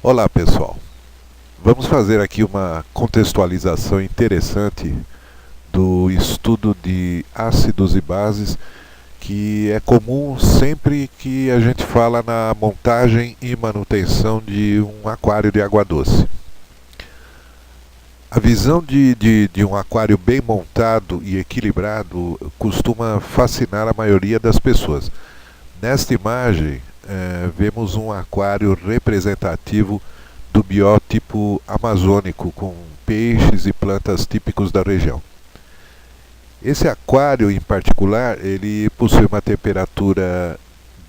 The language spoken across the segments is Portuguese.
Olá pessoal, vamos fazer aqui uma contextualização interessante do estudo de ácidos e bases que é comum sempre que a gente fala na montagem e manutenção de um aquário de água doce. A visão de um aquário bem montado e equilibrado costuma fascinar a maioria das pessoas. Nesta imagem, vemos um aquário representativo do biótipo amazônico, com peixes e plantas típicos da região. Esse aquário em particular, ele possui uma temperatura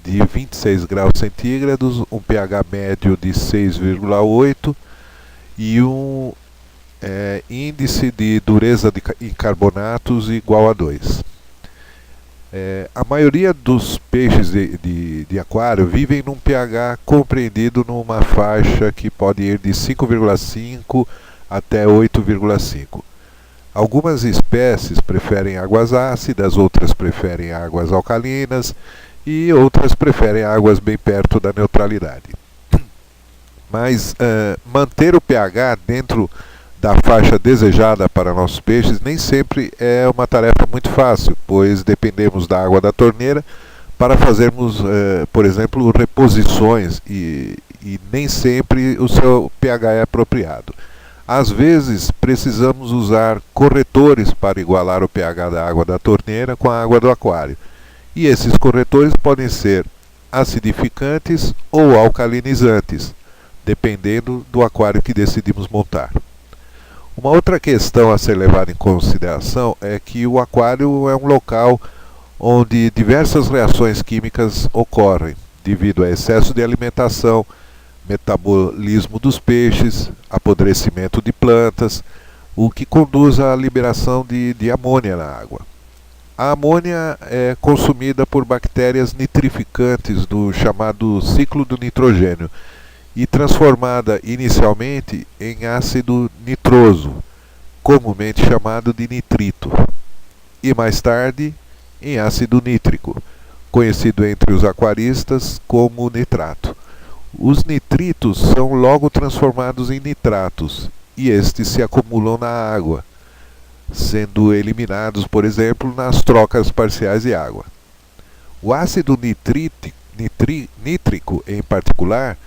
de 26 graus centígrados, um pH médio de 6,8 e um índice de dureza em carbonatos igual a 2. A maioria dos peixes de aquário vivem num pH compreendido numa faixa que pode ir de 5,5 até 8,5. Algumas espécies preferem águas ácidas, outras preferem águas alcalinas e outras preferem águas bem perto da neutralidade. Mas manter o pH dentro da faixa desejada para nossos peixes nem sempre é uma tarefa muito fácil, pois dependemos da água da torneira para fazermos, por exemplo, reposições e nem sempre o seu pH é apropriado. Às vezes, precisamos usar corretores para igualar o pH da água da torneira com a água do aquário. E esses corretores podem ser acidificantes ou alcalinizantes, dependendo do aquário que decidimos montar. Uma outra questão a ser levada em consideração é que o aquário é um local onde diversas reações químicas ocorrem, devido a excesso de alimentação, metabolismo dos peixes, apodrecimento de plantas, o que conduz à liberação de amônia na água. A amônia é consumida por bactérias nitrificantes do chamado ciclo do nitrogênio e transformada inicialmente em ácido nitroso, comumente chamado de nitrito, e mais tarde em ácido nítrico, conhecido entre os aquaristas como nitrato. Os nitritos são logo transformados em nitratos e estes se acumulam na água, sendo eliminados, por exemplo, nas trocas parciais de água. O ácido nítrico, em particular,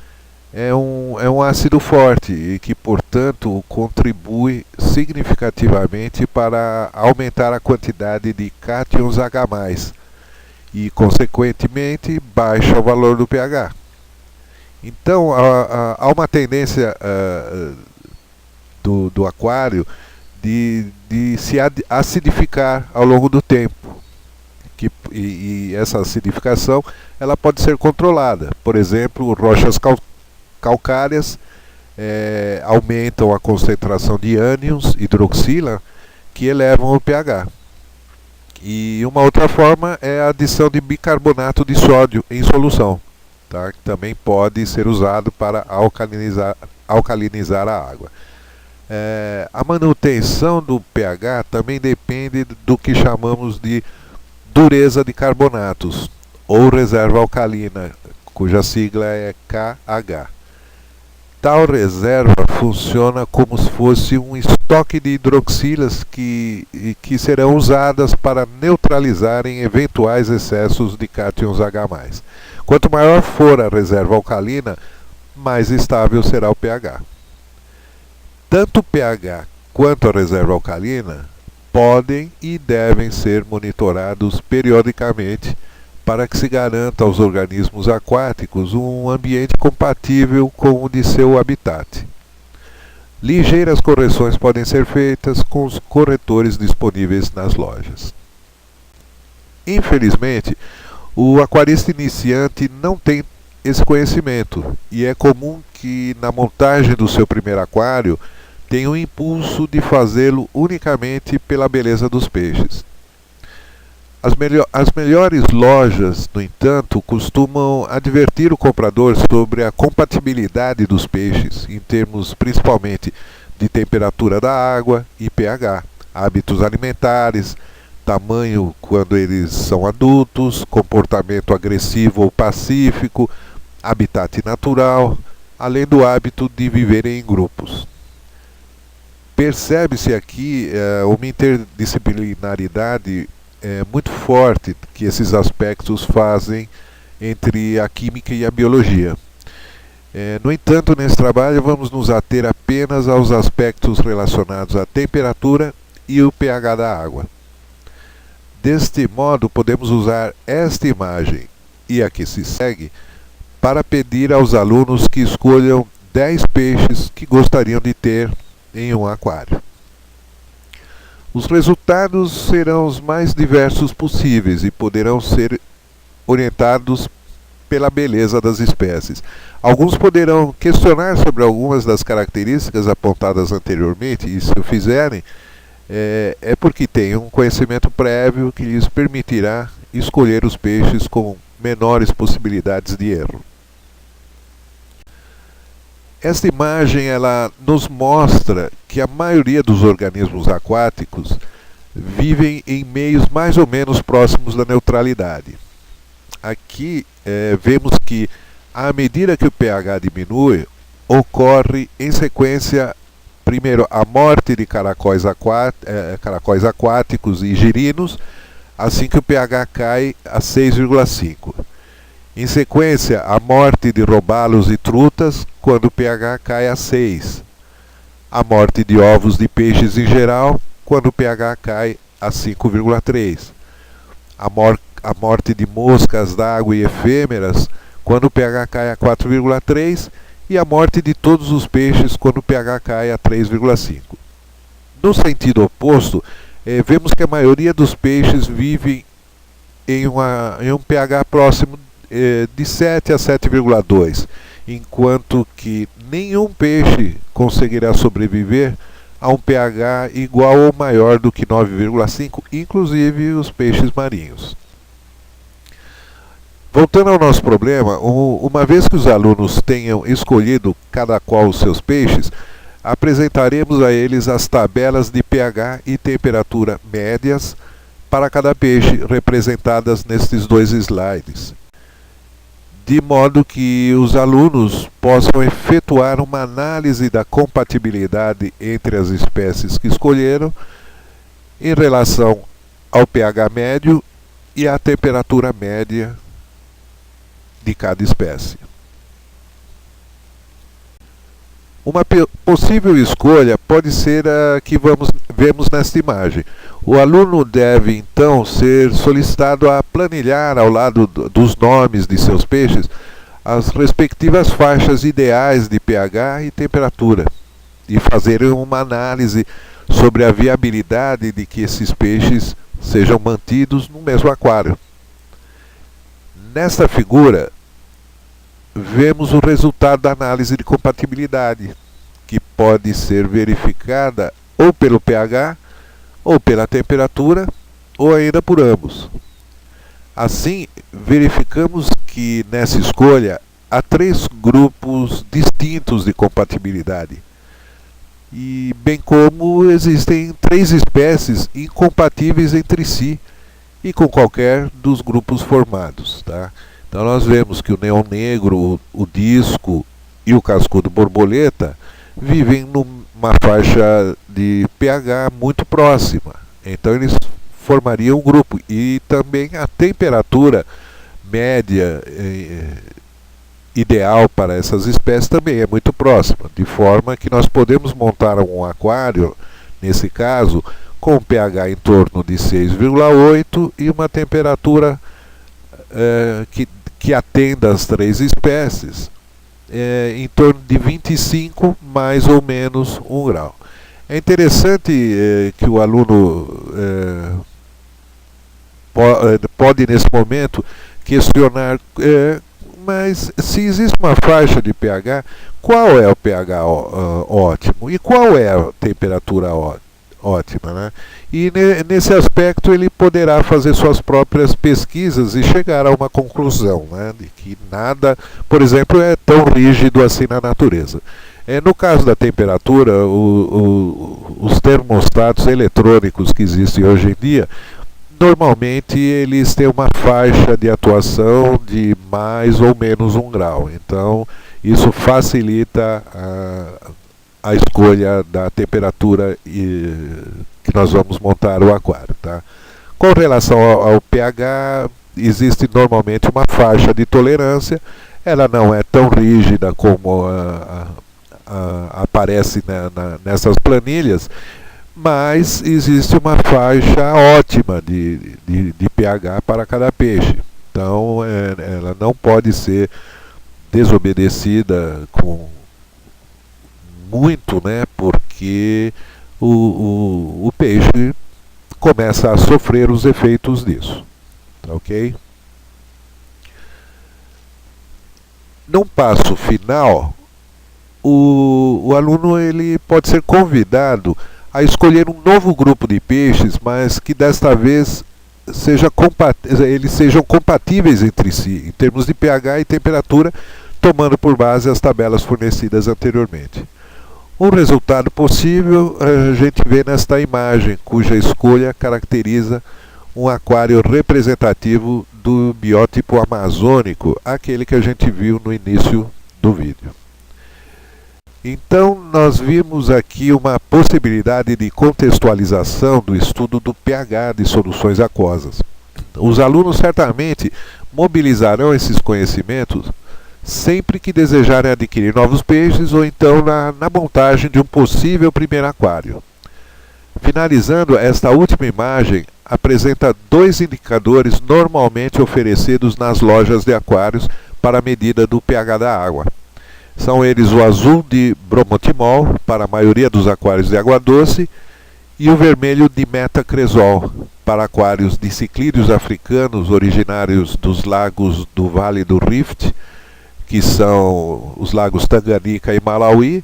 é um ácido forte e que, portanto, contribui significativamente para aumentar a quantidade de cátions H+, e, consequentemente, baixa o valor do pH. Então, há uma tendência do aquário de se acidificar ao longo do tempo. E essa acidificação ela pode ser controlada. Por exemplo, rochas calcárias aumentam a concentração de ânions, hidroxila, que elevam o pH. E uma outra forma é a adição de bicarbonato de sódio em solução, tá? Que também pode ser usado para alcalinizar a água. A manutenção do pH também depende do que chamamos de dureza de carbonatos, ou reserva alcalina, cuja sigla é KH. Tal reserva funciona como se fosse um estoque de hidroxilas que serão usadas para neutralizarem eventuais excessos de cátions H+. Quanto maior for a reserva alcalina, mais estável será o pH. Tanto o pH quanto a reserva alcalina podem e devem ser monitorados periodicamente para que se garanta aos organismos aquáticos um ambiente compatível com o de seu habitat. Ligeiras correções podem ser feitas com os corretores disponíveis nas lojas. Infelizmente, o aquarista iniciante não tem esse conhecimento e é comum que na montagem do seu primeiro aquário tenha o impulso de fazê-lo unicamente pela beleza dos peixes. As melhores lojas, no entanto, costumam advertir o comprador sobre a compatibilidade dos peixes, em termos principalmente de temperatura da água e pH, hábitos alimentares, tamanho quando eles são adultos, comportamento agressivo ou pacífico, habitat natural, além do hábito de viverem em grupos. Percebe-se aqui uma interdisciplinaridade muito forte que esses aspectos fazem entre a química e a biologia. No entanto, nesse trabalho vamos nos ater apenas aos aspectos relacionados à temperatura e o pH da água. Deste modo, podemos usar esta imagem e a que se segue para pedir aos alunos que escolham 10 peixes que gostariam de ter em um aquário. Os resultados serão os mais diversos possíveis e poderão ser orientados pela beleza das espécies. Alguns poderão questionar sobre algumas das características apontadas anteriormente, e se o fizerem, é porque têm um conhecimento prévio que lhes permitirá escolher os peixes com menores possibilidades de erro. Esta imagem ela nos mostra que a maioria dos organismos aquáticos vivem em meios mais ou menos próximos da neutralidade. Aqui vemos que, à medida que o pH diminui, ocorre em sequência, primeiro, a morte de caracóis aquáticos e girinos, assim que o pH cai a 6,5. Em sequência, a morte de robalos e trutas, quando o pH cai a 6. A morte de ovos de peixes em geral, quando o pH cai a 5,3. A morte de moscas d'água e efêmeras, quando o pH cai a 4,3. E a morte de todos os peixes, quando o pH cai a 3,5. No sentido oposto, vemos que a maioria dos peixes vivem em um pH próximo de 7 a 7,2, enquanto que nenhum peixe conseguirá sobreviver a um pH igual ou maior do que 9,5, inclusive os peixes marinhos. Voltando ao nosso problema, uma vez que os alunos tenham escolhido cada qual os seus peixes, apresentaremos a eles as tabelas de pH e temperatura médias para cada peixe, representadas nestes dois slides, de modo que os alunos possam efetuar uma análise da compatibilidade entre as espécies que escolheram em relação ao pH médio e à temperatura média de cada espécie. Uma possível escolha pode ser a que vemos nesta imagem. O aluno deve, então, ser solicitado a planilhar, ao lado dos nomes de seus peixes, as respectivas faixas ideais de pH e temperatura, e fazer uma análise sobre a viabilidade de que esses peixes sejam mantidos no mesmo aquário. Nesta figura, vemos o resultado da análise de compatibilidade, que pode ser verificada ou pelo pH, ou pela temperatura, ou ainda por ambos. Assim, verificamos que nessa escolha há 3 grupos distintos de compatibilidade, e bem como existem 3 espécies incompatíveis entre si e com qualquer dos grupos formados, tá? Então nós vemos que o neon negro, o disco e o cascudo borboleta vivem numa faixa de pH muito próxima. Então eles formariam um grupo. E também a temperatura média ideal para essas espécies também é muito próxima. De forma que nós podemos montar um aquário, nesse caso, com pH em torno de 6,8 e uma temperatura que atenda às 3 espécies, em torno de 25 mais ou menos 1 grau. É interessante que o aluno pode nesse momento questionar, mas se existe uma faixa de pH, qual é o pH ótimo e qual é a temperatura ótima, né? E nesse aspecto ele poderá fazer suas próprias pesquisas e chegar a uma conclusão, né, de que nada, por exemplo, é tão rígido assim na natureza. No caso da temperatura, os termostatos eletrônicos que existem hoje em dia normalmente eles têm uma faixa de atuação de mais ou menos 1 grau. Então, isso facilita a escolha da temperatura que nós vamos montar o aquário. Tá? Com relação ao pH, existe normalmente uma faixa de tolerância. Ela não é tão rígida como aparece nessas planilhas, mas existe uma faixa ótima de pH para cada peixe. Então, ela não pode ser desobedecida com muito, né, porque o peixe começa a sofrer os efeitos disso. Tá, ok? Num passo final, o aluno ele pode ser convidado a escolher um novo grupo de peixes, mas que desta vez eles sejam compatíveis entre si, em termos de pH e temperatura, tomando por base as tabelas fornecidas anteriormente. Um resultado possível a gente vê nesta imagem, cuja escolha caracteriza um aquário representativo do biótipo amazônico, aquele que a gente viu no início do vídeo. Então, nós vimos aqui uma possibilidade de contextualização do estudo do pH de soluções aquosas. Os alunos certamente mobilizarão esses conhecimentos sempre que desejarem adquirir novos peixes ou então na montagem de um possível primeiro aquário. Finalizando, esta última imagem apresenta 2 indicadores normalmente oferecidos nas lojas de aquários para a medida do pH da água. São eles o azul de bromotimol, para a maioria dos aquários de água doce, e o vermelho de metacresol, para aquários de ciclídeos africanos originários dos lagos do Vale do Rift, que são os lagos Tanganica e Malawi,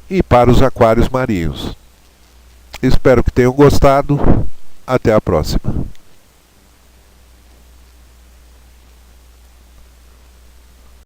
e para os aquários marinhos. Espero que tenham gostado. Até a próxima.